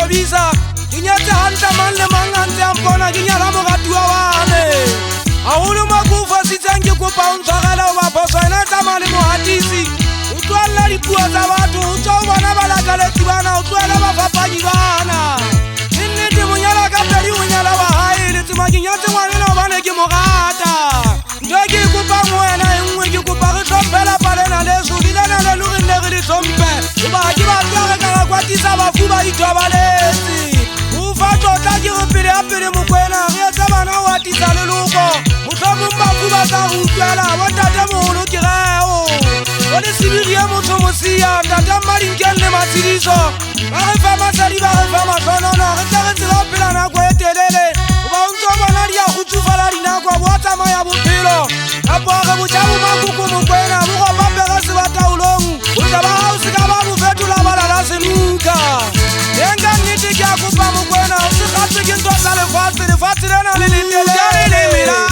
Visa, Kinyata Hanta Man le Mangante Ampona Kinyara Mogatua Wane. Aulu Makufa Sitangi Kupa Untagala Waposana Tamani Mohadisi. Utwala Likuaza Watu, Utawana Balakale Tibana, Utwala Mafapajivana. Niti Munyala Kaperi Munyala Wahai, Litimakinyata Wanina Waneki Mogata. Ndegi Kupa Mwena, Mwiki Kupa Ritompela Palena Lesu, Lidana Lelurin Negri Tompe. Ubajiba Kaka Kwatisa Wafuba Itobalezi. Ufato Taki Rupire Apire Mukwena, Riatabana Watisa Leluko. Mutomumba Fuba Tarukela, Watate Mulu Kireo. Wadi Sibiria Mutomosia, Tata Marinkele Matiriso. Arefama Saliba Refama Sonono, Retarezila Pilana Kwetelele. Ubaunzo Nadia Hutufala Rinakwa, Watamaya Bupilo. Apora Muchabu Makuku Mukwena, Muko Paperasi Wataulongu. Ujaba Usikaba Mufetu la Balala Senuka. Yenga Niti Kia Kupa Mukwena, Usikati Kinto Sale Fati, the Fatirena Lili Mila.